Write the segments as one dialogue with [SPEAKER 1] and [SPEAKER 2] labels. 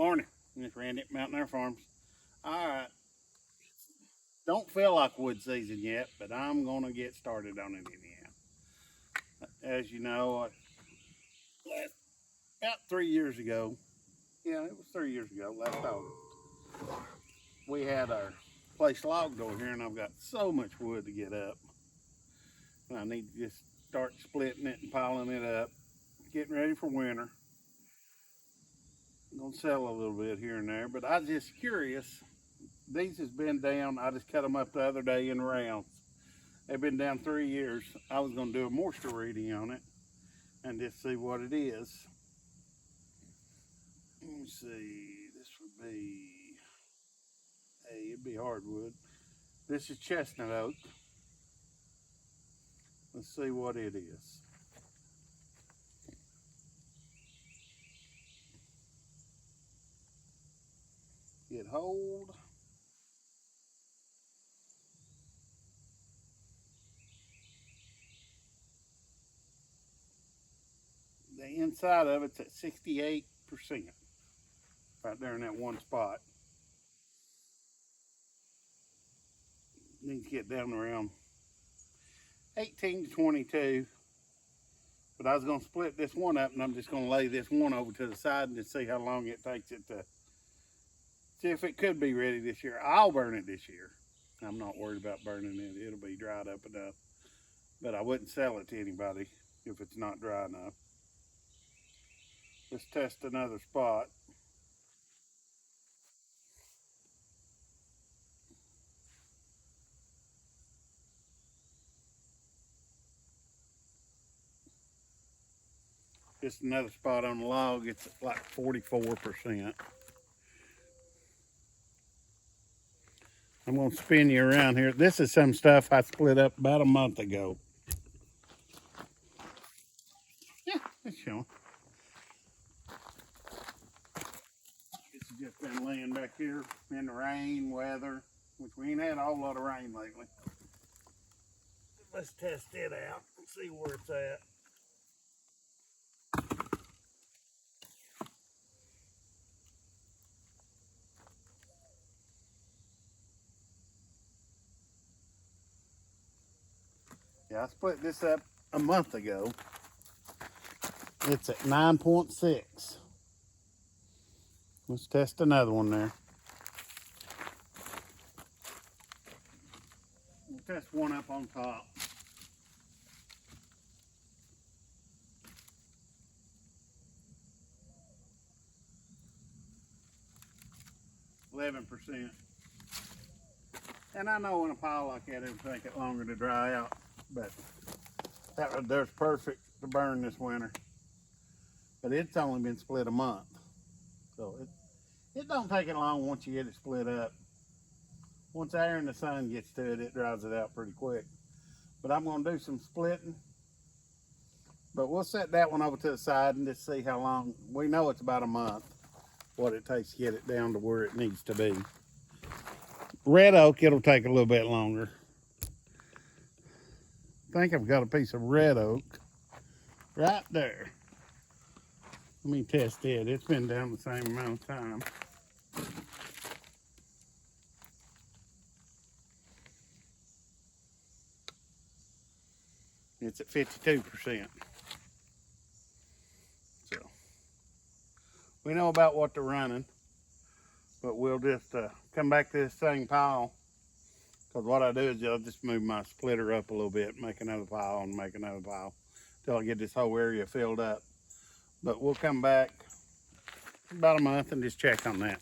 [SPEAKER 1] Morning, it's Randy at Mountain Air Farms. Alright, don't feel like wood season yet, but I'm going to get started on it anyhow. As you know, about 3 years ago, yeah, it was 3 years ago, last August, we had our place logged over here, and I've got so much wood to get up. And I need to just start splitting it and piling it up, getting ready for winter. I'm going to sell a little bit here and there, but I was just curious. These has been down. I just cut them up the other day in rounds. They've been down 3 years. I was going to do a moisture reading on it and just see what it is. Let me see. This would be, hey, it'd be hardwood. This is chestnut oak. Let's see what it is. Get hold. The inside of it's at 68%. Right there in that one spot. Needs to get down around 18 to 22. But I was going to split this one up, and I'm just going to lay this one over to the side and just see how long it takes it to see if it could be ready this year. I'll burn it this year. I'm not worried about burning it. It'll be dried up enough. But I wouldn't sell it to anybody if it's not dry enough. Let's test another spot. Just another spot on the log. It's like 44%. I'm going to spin you around here. This is some stuff I split up about a month ago. Yeah, it's showing. This has just been laying back here in the rain, weather, which we ain't had a whole lot of rain lately. Let's test it out and see where it's at. Yeah, I split this up a month ago. It's at 9.6. Let's test another one there. We'll test one up on top. %. And I know in a pile like that it'll take it longer to dry out, but there's perfect to burn this winter. But it's only been split a month, so it don't take it long once you get it split up. Once air and the sun gets to it, it dries it out pretty quick. But I'm going to do some splitting. But we'll set that one over to the side and just see how long. We know it's about a month, what it takes to get it down to where it needs to be. Red oak, it'll take a little bit longer. I think I've got a piece of red oak right there. Let me test it. It's been down the same amount of time. It's at 52%. So we know about what they're running, but we'll just come back to this same pile, because what I do is I'll just move my splitter up a little bit, make another pile and make another pile until I get this whole area filled up. But we'll come back about a month and just check on that.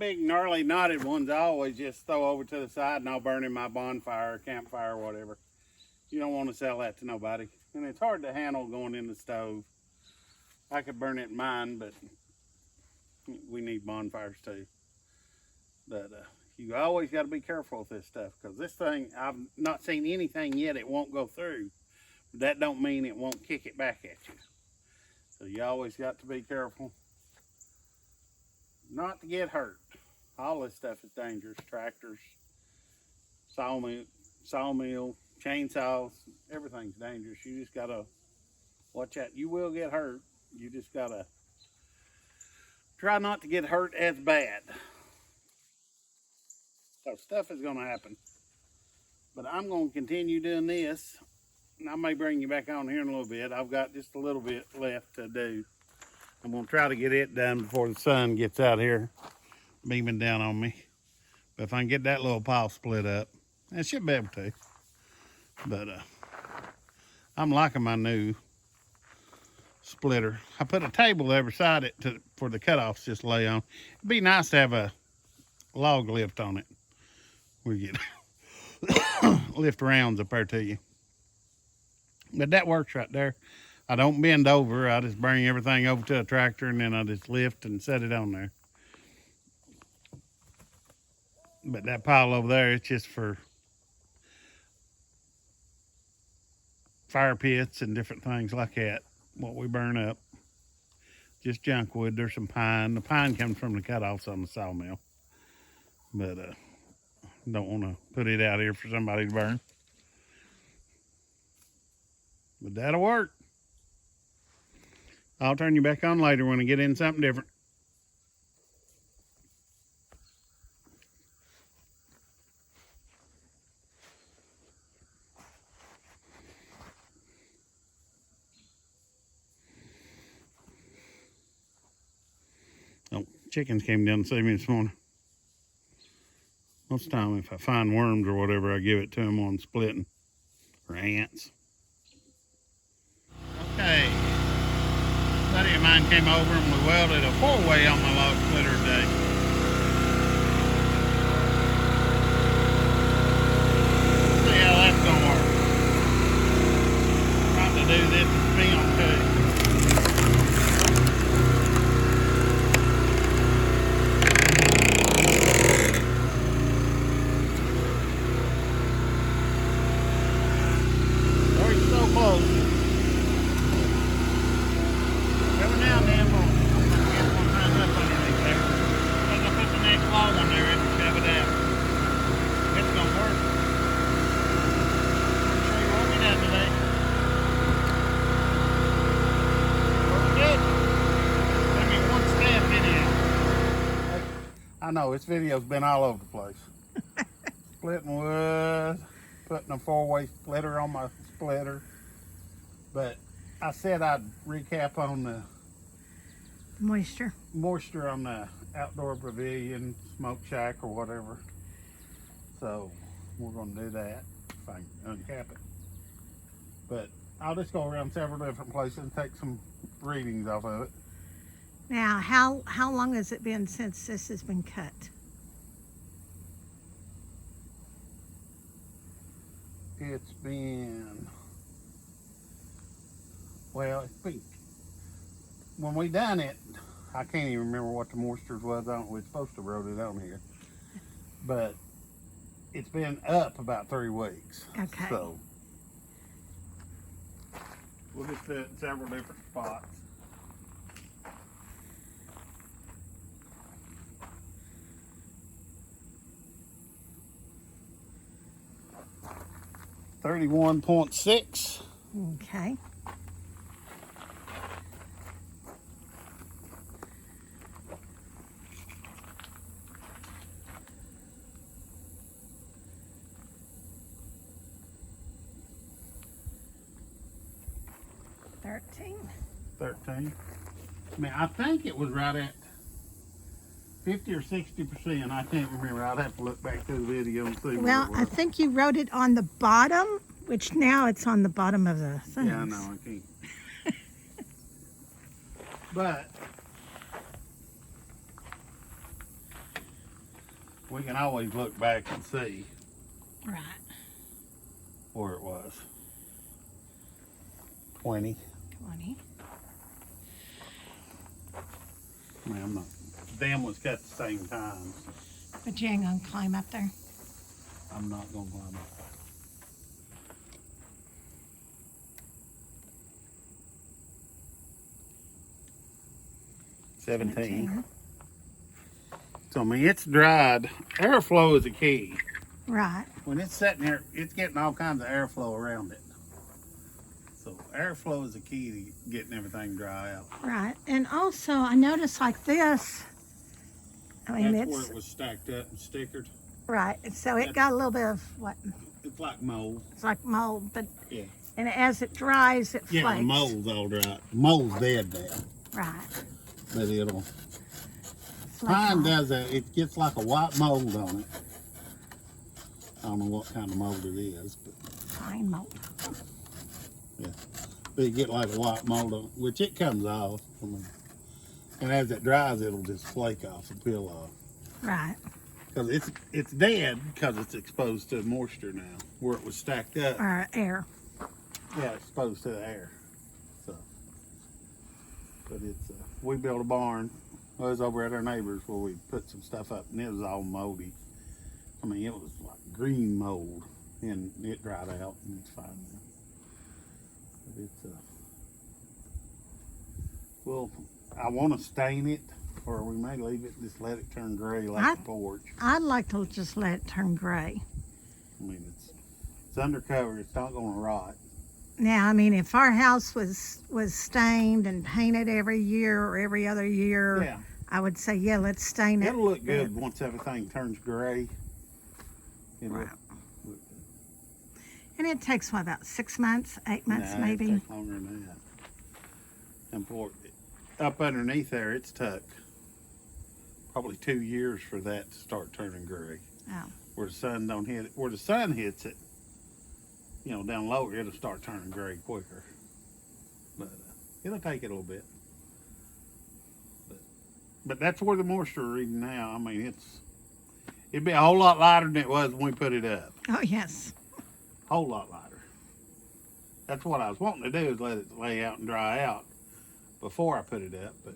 [SPEAKER 1] big gnarly knotted ones I always just throw over to the side and I'll burn in my bonfire, campfire, or whatever. You don't want to sell that to nobody. And it's hard to handle going in the stove. I could burn it in mine, but we need bonfires too. But you always got to be careful with this stuff, because this thing, I've not seen anything yet it won't go through. But that don't mean it won't kick it back at you. So you always got to be careful not to get hurt. All this stuff is dangerous. Tractors, sawmill, chainsaws, everything's dangerous. You just gotta watch out. You will get hurt. You just gotta try not to get hurt as bad. So stuff is gonna happen. But I'm gonna continue doing this. And I may bring you back on here in a little bit. I've got just a little bit left to do. I'm gonna try to get it done before the sun gets out here beaming down on me. But if I can get that little pile split up, I should be able to. But I'm liking my new splitter. I put a table there beside it for the cutoffs just to lay on. It'd be nice to have a log lift on it. We get lift rounds up there to you. But that works right there. I don't bend over. I just bring everything over to a tractor and then I just lift and set it on there. But that pile over there, it's just for fire pits and different things like that, what we burn up. Just junk wood. There's some pine. The pine comes from the cutoffs on the sawmill. But don't want to put it out here for somebody to burn. But that'll work. I'll turn you back on later when I get in something different. Oh, chickens came down to see me this morning. Most of the time, if I find worms or whatever, I give it to them on splitting. Or ants. Okay. A buddy of mine came over and we welded a 4-way on my log splitter today. See how that's gonna work. Trying to do this in film too. I know, this video's been all over the place. Splitting wood, putting a 4-way splitter on my splitter. But I said I'd recap on the
[SPEAKER 2] moisture
[SPEAKER 1] on the outdoor pavilion, smoke shack or whatever. So we're gonna do that if I can uncap it. But I'll just go around several different places and take some readings off of it.
[SPEAKER 2] Now, how long has it been since this has been cut?
[SPEAKER 1] It's been, well, it's been, when we done it, I can't even remember what the moisture was on it. We're supposed to wrote it on here. But it's been up about 3 weeks.
[SPEAKER 2] Okay.
[SPEAKER 1] So we'll just do it in several different spots. $31.6.
[SPEAKER 2] Okay.
[SPEAKER 1] $13. I mean, I think it was right at 50 or 60%. I can't remember. I'd have to look back through the video and see.
[SPEAKER 2] Well, I think you wrote it on the bottom, which now it's on the bottom of the thing.
[SPEAKER 1] Yeah, I know. I can't. But We can always look back and see
[SPEAKER 2] Right.
[SPEAKER 1] where it was. 20.
[SPEAKER 2] 20.
[SPEAKER 1] I mean, I'm not. The dam was cut at the same time.
[SPEAKER 2] But you ain't gonna climb up there.
[SPEAKER 1] I'm not gonna climb up. 17. So I mean, it's dried. Airflow is a key.
[SPEAKER 2] Right.
[SPEAKER 1] When it's sitting here, it's getting all kinds of airflow around it. So airflow is a key to getting everything dry out.
[SPEAKER 2] Right. And also, I noticed like this. I mean,
[SPEAKER 1] That's
[SPEAKER 2] it's
[SPEAKER 1] where it was stacked up and stickered.
[SPEAKER 2] right. And so it got a little bit of what?
[SPEAKER 1] It's like mold.
[SPEAKER 2] It's like mold, but
[SPEAKER 1] Yeah.
[SPEAKER 2] and as it dries, it
[SPEAKER 1] Yeah,
[SPEAKER 2] flakes.
[SPEAKER 1] the mold's all dry. Mold's dead now.
[SPEAKER 2] Right.
[SPEAKER 1] But it'll.
[SPEAKER 2] Flake
[SPEAKER 1] Pine
[SPEAKER 2] off.
[SPEAKER 1] does that. It gets like a white mold on it. I don't know what kind of mold it is, but
[SPEAKER 2] Pine mold.
[SPEAKER 1] but you get like a white mold on it, which it comes off. I mean, and as it dries, it'll just flake off and peel off.
[SPEAKER 2] Right.
[SPEAKER 1] Because it's dead because it's exposed to moisture now. Where it was stacked up,
[SPEAKER 2] Or air.
[SPEAKER 1] yeah, exposed to the air. So, but it's we built a barn. I was over at our neighbors where we put some stuff up, and it was all moldy. I mean, it was like green mold, and it dried out, and it's fine now. But it's well, I want to stain it, or we may leave it, just let it turn gray like the porch.
[SPEAKER 2] I'd like to just let it turn gray.
[SPEAKER 1] I mean, it's undercover. It's not going to rot.
[SPEAKER 2] Now, I mean, if our house was stained and painted every year or every other year,
[SPEAKER 1] Yeah,
[SPEAKER 2] I would say, yeah, let's stain it.
[SPEAKER 1] it'll look good once everything turns gray. It'll
[SPEAKER 2] Right.
[SPEAKER 1] look
[SPEAKER 2] And it takes, what, about 6 months, 8 months
[SPEAKER 1] Nah,
[SPEAKER 2] maybe?
[SPEAKER 1] It takes longer than that. And for up underneath there, it's took probably 2 years for that to start turning gray.
[SPEAKER 2] Oh.
[SPEAKER 1] Where the sun don't hit it, where the sun hits it, you know, down lower, it'll start turning gray quicker. But it'll take it a little bit. But that's where the moisture reading now. I mean, it'd be a whole lot lighter than it was when we put it up.
[SPEAKER 2] Oh, yes.
[SPEAKER 1] Whole lot lighter. That's what I was wanting to do, is let it lay out and dry out before I put it up. But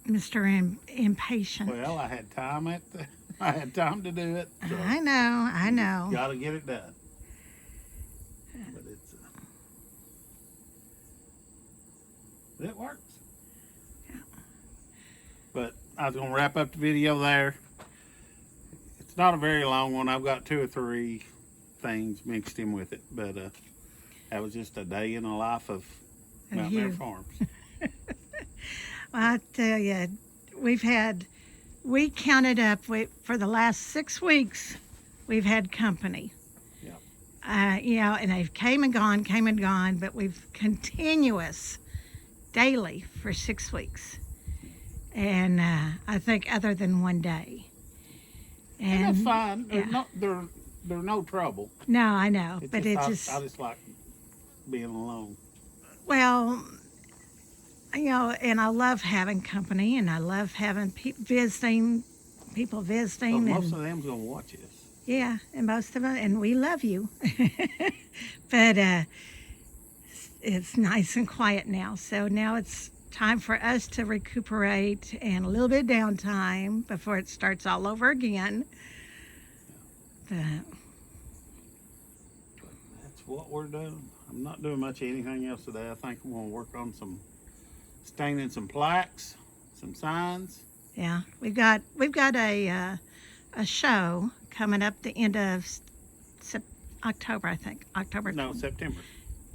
[SPEAKER 2] Mr. Impatient.
[SPEAKER 1] well, I had time I had time to do it. So
[SPEAKER 2] I know.
[SPEAKER 1] got to get it done. But it works.
[SPEAKER 2] Yeah.
[SPEAKER 1] But I was gonna wrap up the video there. It's not a very long one. I've got 2 or 3 things mixed in with it, but that was just a day in the life of Mountain Air Farms.
[SPEAKER 2] Well, I tell you, we counted up, for the last 6 weeks, we've had company.
[SPEAKER 1] Yeah.
[SPEAKER 2] You know, and they've came and gone, but we've continuous daily for 6 weeks. And I think other than one day.
[SPEAKER 1] And that's fine.
[SPEAKER 2] yeah.
[SPEAKER 1] They're no trouble.
[SPEAKER 2] No, I know,
[SPEAKER 1] It's
[SPEAKER 2] but
[SPEAKER 1] just,
[SPEAKER 2] it's just,
[SPEAKER 1] I just like being alone.
[SPEAKER 2] well, you know, and I love having company, and I love having people visiting.
[SPEAKER 1] But
[SPEAKER 2] And,
[SPEAKER 1] most of them's gonna watch us.
[SPEAKER 2] yeah, and most of them, and we love you. But it's nice and quiet now. So now it's time for us to recuperate and a little bit of downtime before it starts all over again. But
[SPEAKER 1] That's what we're doing. I'm not doing much of anything else today. I think I'm gonna work on staining some plaques, some signs.
[SPEAKER 2] yeah, we've got a show coming up the end of October, I think. October.
[SPEAKER 1] No, September.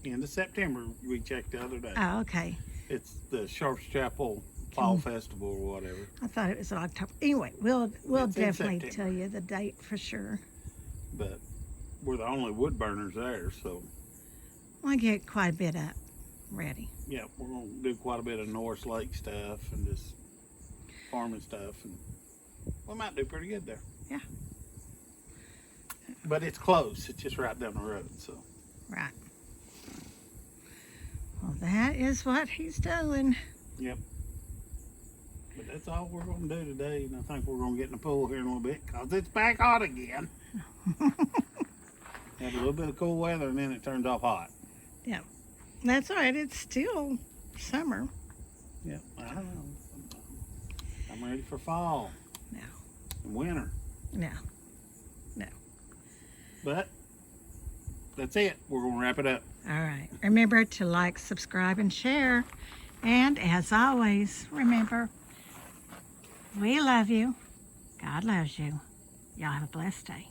[SPEAKER 1] End of September, we checked the other day.
[SPEAKER 2] Oh, okay.
[SPEAKER 1] It's the Sharps Chapel Fall Festival or whatever.
[SPEAKER 2] I thought it was in October. Anyway, we'll
[SPEAKER 1] It's in
[SPEAKER 2] definitely
[SPEAKER 1] September.
[SPEAKER 2] tell you the date for sure.
[SPEAKER 1] But we're the only wood burners there, so
[SPEAKER 2] We'll get quite a bit up ready.
[SPEAKER 1] yeah, we're gonna do quite a bit of Norris Lake stuff and just farming stuff, and we might do pretty good there.
[SPEAKER 2] Yeah.
[SPEAKER 1] But it's close. It's just right down the road, so.
[SPEAKER 2] Right. Well, that is what he's doing.
[SPEAKER 1] Yep. But that's all we're going to do today, and I think we're going to get in the pool here in a little bit because it's back hot again. Have a little bit of cool weather, and then it turns off hot.
[SPEAKER 2] Yeah, that's all right. It's still summer.
[SPEAKER 1] Yeah, I don't know. I'm ready for fall.
[SPEAKER 2] No.
[SPEAKER 1] And winter.
[SPEAKER 2] No.
[SPEAKER 1] But that's it. We're going to wrap it up.
[SPEAKER 2] All right. Remember to like, subscribe, and share. And as always, remember, we love you. God loves you. Y'all have a blessed day.